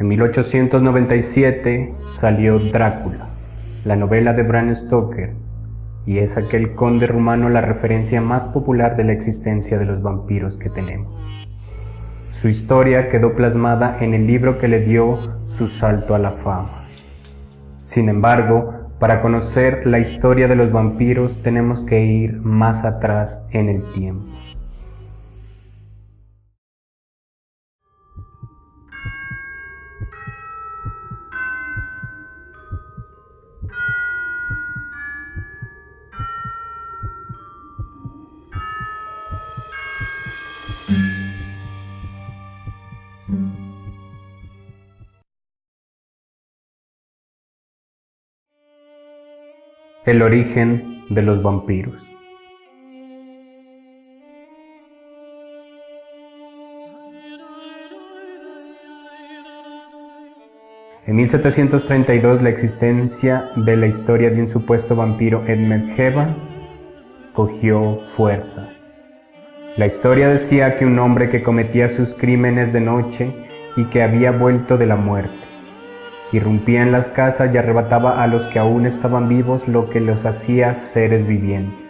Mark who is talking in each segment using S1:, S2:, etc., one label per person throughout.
S1: En 1897 salió Drácula, la novela de Bram Stoker, y es aquel conde rumano la referencia más popular de la existencia de los vampiros que tenemos. Su historia quedó plasmada en el libro que le dio su salto a la fama. Sin embargo, para conocer la historia de los vampiros tenemos que ir más atrás en el tiempo. El origen de los vampiros. En 1732 la existencia de la historia de un supuesto vampiro en Medheva cogió fuerza. La historia decía que un hombre que cometía sus crímenes de noche y que había vuelto de la muerte, irrumpía en las casas y arrebataba a los que aún estaban vivos lo que los hacía seres vivientes.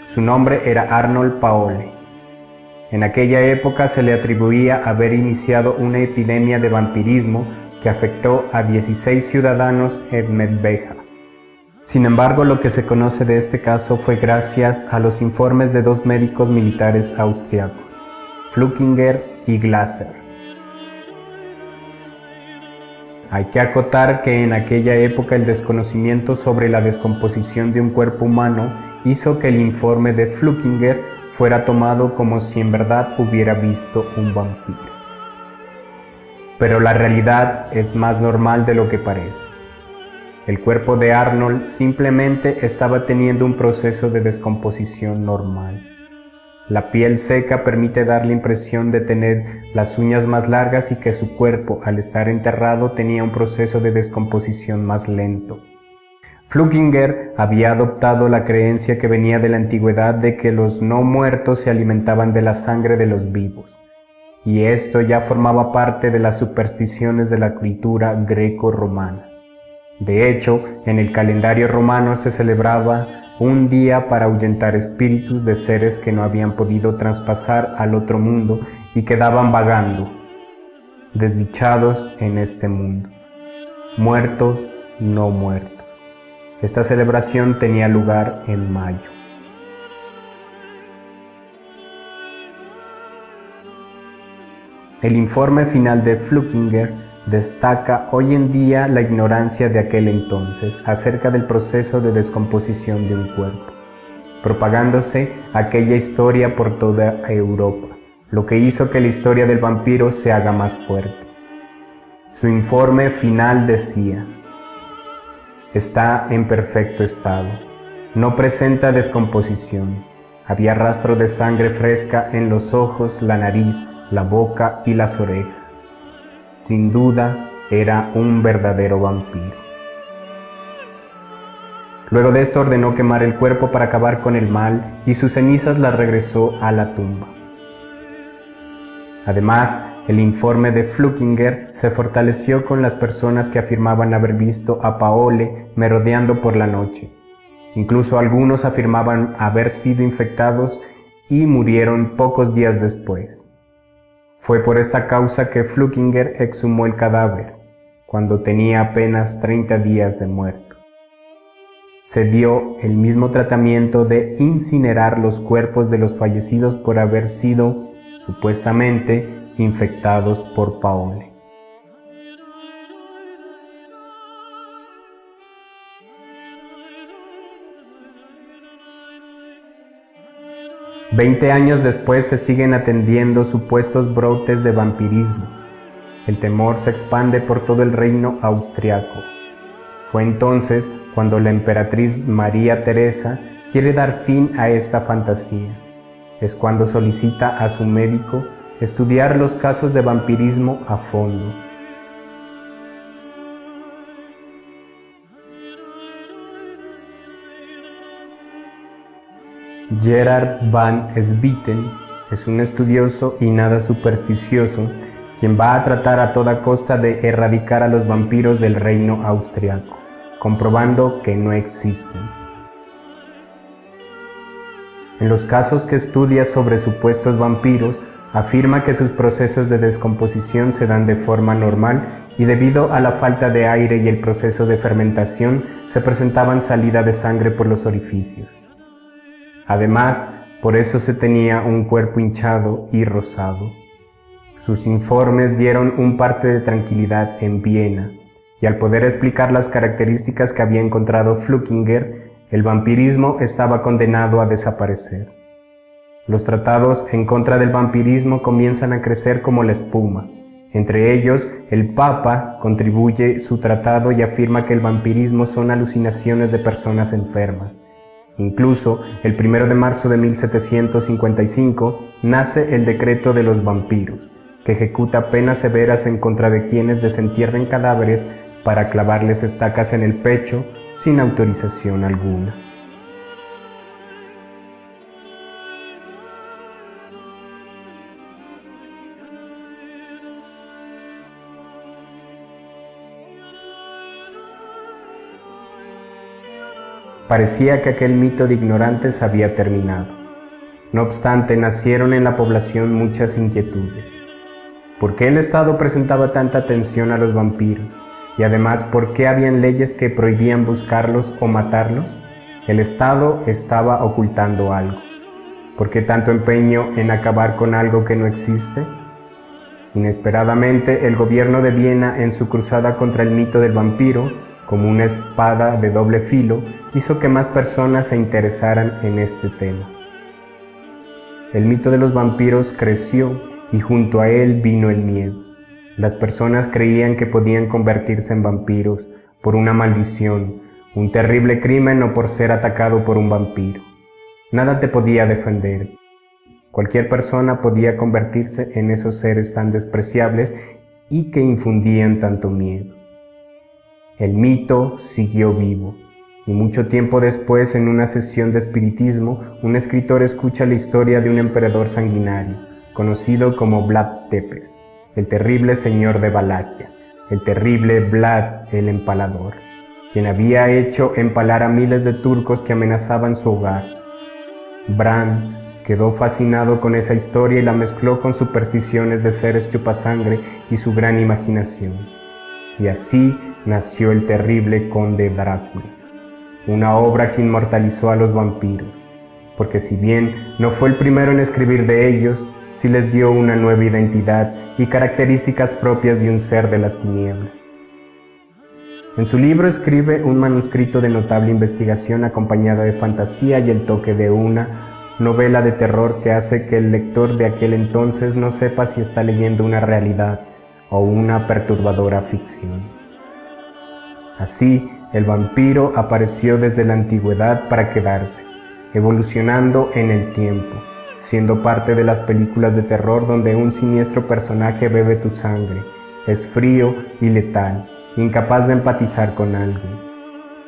S1: Su nombre era Arnold Paole. En aquella época se le atribuía haber iniciado una epidemia de vampirismo que afectó a 16 ciudadanos en Medveja. Sin embargo, lo que se conoce de este caso fue gracias a los informes de dos médicos militares austriacos, Flückiger y Glaser. Hay que acotar que en aquella época el desconocimiento sobre la descomposición de un cuerpo humano hizo que el informe de Flückiger fuera tomado como si en verdad hubiera visto un vampiro. Pero la realidad es más normal de lo que parece. El cuerpo de Arnold simplemente estaba teniendo un proceso de descomposición normal. La piel seca permite dar la impresión de tener las uñas más largas y que su cuerpo, al estar enterrado, tenía un proceso de descomposición más lento. Flückiger había adoptado la creencia que venía de la antigüedad de que los no muertos se alimentaban de la sangre de los vivos, y esto ya formaba parte de las supersticiones de la cultura greco-romana. De hecho, en el calendario romano se celebraba un día para ahuyentar espíritus de seres que no habían podido traspasar al otro mundo y quedaban vagando, desdichados en este mundo, muertos, no muertos. Esta celebración tenía lugar en mayo. El informe final de Flückiger destaca hoy en día la ignorancia de aquel entonces acerca del proceso de descomposición de un cuerpo, propagándose aquella historia por toda Europa, lo que hizo que la historia del vampiro se haga más fuerte. Su informe final decía: está en perfecto estado, no presenta descomposición, había rastro de sangre fresca en los ojos, la nariz, la boca y las orejas. Sin duda, era un verdadero vampiro. Luego de esto ordenó quemar el cuerpo para acabar con el mal y sus cenizas las regresó a la tumba. Además, el informe de Flückiger se fortaleció con las personas que afirmaban haber visto a Paole merodeando por la noche. Incluso algunos afirmaban haber sido infectados y murieron pocos días después. Fue por esta causa que Flückiger exhumó el cadáver, cuando tenía apenas 30 días de muerto. Se dio el mismo tratamiento de incinerar los cuerpos de los fallecidos por haber sido, supuestamente, infectados por Paole. Veinte años después se siguen atendiendo supuestos brotes de vampirismo. El temor se expande por todo el reino austriaco. Fue entonces cuando la emperatriz María Teresa quiere dar fin a esta fantasía. Es cuando solicita a su médico estudiar los casos de vampirismo a fondo. Gerard van Swieten es un estudioso y nada supersticioso quien va a tratar a toda costa de erradicar a los vampiros del reino austriaco, comprobando que no existen. En los casos que estudia sobre supuestos vampiros, afirma que sus procesos de descomposición se dan de forma normal y debido a la falta de aire y el proceso de fermentación se presentaban salida de sangre por los orificios. Además, por eso se tenía un cuerpo hinchado y rosado. Sus informes dieron un parte de tranquilidad en Viena, y al poder explicar las características que había encontrado Flückiger, el vampirismo estaba condenado a desaparecer. Los tratados en contra del vampirismo comienzan a crecer como la espuma. Entre ellos, el Papa contribuye su tratado y afirma que el vampirismo son alucinaciones de personas enfermas. Incluso, el 1 de marzo de 1755, nace el Decreto de los Vampiros, que ejecuta penas severas en contra de quienes desentierren cadáveres para clavarles estacas en el pecho sin autorización alguna. Parecía que aquel mito de ignorantes había terminado. No obstante, nacieron en la población muchas inquietudes. ¿Por qué el Estado presentaba tanta atención a los vampiros? Y además, ¿por qué habían leyes que prohibían buscarlos o matarlos? El Estado estaba ocultando algo. ¿Por qué tanto empeño en acabar con algo que no existe? Inesperadamente, el gobierno de Viena, en su cruzada contra el mito del vampiro, como una espada de doble filo, hizo que más personas se interesaran en este tema. El mito de los vampiros creció y junto a él vino el miedo. Las personas creían que podían convertirse en vampiros por una maldición, un terrible crimen o por ser atacado por un vampiro. Nada te podía defender. Cualquier persona podía convertirse en esos seres tan despreciables y que infundían tanto miedo. El mito siguió vivo, y mucho tiempo después, en una sesión de espiritismo, un escritor escucha la historia de un emperador sanguinario, conocido como Vlad Tepes, el terrible señor de Valaquia, el terrible Vlad el Empalador, quien había hecho empalar a miles de turcos que amenazaban su hogar. Bran quedó fascinado con esa historia y la mezcló con supersticiones de seres chupasangre y su gran imaginación. Y así nació el terrible Conde Drácula, una obra que inmortalizó a los vampiros, porque si bien no fue el primero en escribir de ellos, sí les dio una nueva identidad y características propias de un ser de las tinieblas. En su libro escribe un manuscrito de notable investigación acompañada de fantasía y el toque de una novela de terror que hace que el lector de aquel entonces no sepa si está leyendo una realidad o una perturbadora ficción. Así, el vampiro apareció desde la antigüedad para quedarse, evolucionando en el tiempo, siendo parte de las películas de terror donde un siniestro personaje bebe tu sangre, es frío y letal, incapaz de empatizar con alguien.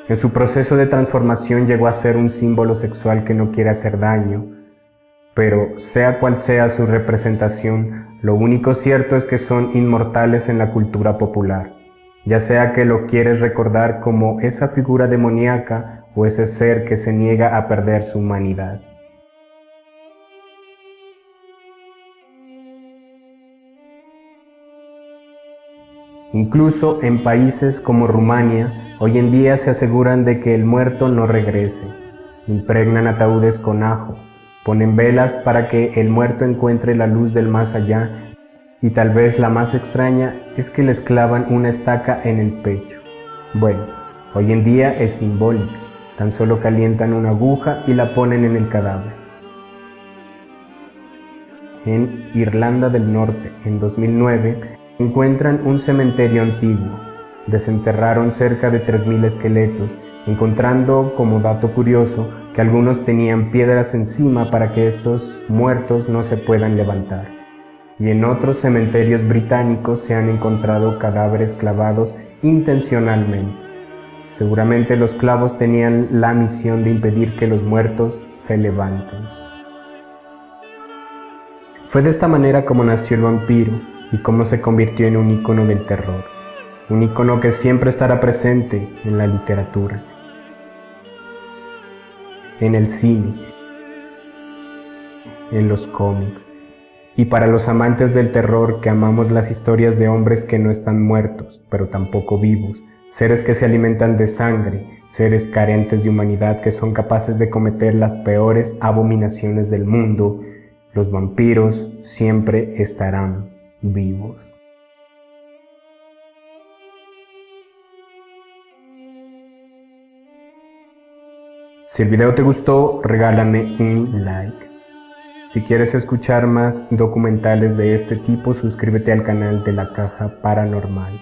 S1: En su proceso de transformación llegó a ser un símbolo sexual que no quiere hacer daño, pero sea cual sea su representación, lo único cierto es que son inmortales en la cultura popular, ya sea que lo quieres recordar como esa figura demoníaca o ese ser que se niega a perder su humanidad. Incluso en países como Rumania, hoy en día se aseguran de que el muerto no regrese, impregnan ataúdes con ajo, ponen velas para que el muerto encuentre la luz del más allá y tal vez la más extraña es que les clavan una estaca en el pecho. Bueno, hoy en día es simbólico, tan solo calientan una aguja y la ponen en el cadáver. En Irlanda del Norte, en 2009, encuentran un cementerio antiguo. Desenterraron cerca de 3.000 esqueletos, encontrando como dato curioso que algunos tenían piedras encima para que estos muertos no se puedan levantar. Y en otros cementerios británicos se han encontrado cadáveres clavados intencionalmente. Seguramente los clavos tenían la misión de impedir que los muertos se levanten. Fue de esta manera como nació el vampiro, y cómo se convirtió en un ícono del terror, un ícono que siempre estará presente en la literatura, en el cine, en los cómics, y para los amantes del terror que amamos las historias de hombres que no están muertos, pero tampoco vivos, seres que se alimentan de sangre, seres carentes de humanidad que son capaces de cometer las peores abominaciones del mundo, los vampiros siempre estarán vivos. Si el video te gustó, regálame un like. Si quieres escuchar más documentales de este tipo, suscríbete al canal de La Caja Paranormal.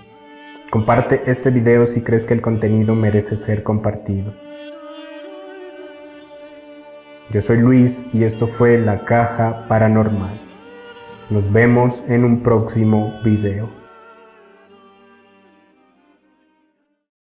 S1: Comparte este video si crees que el contenido merece ser compartido. Yo soy Luis y esto fue La Caja Paranormal. Nos vemos en un próximo video.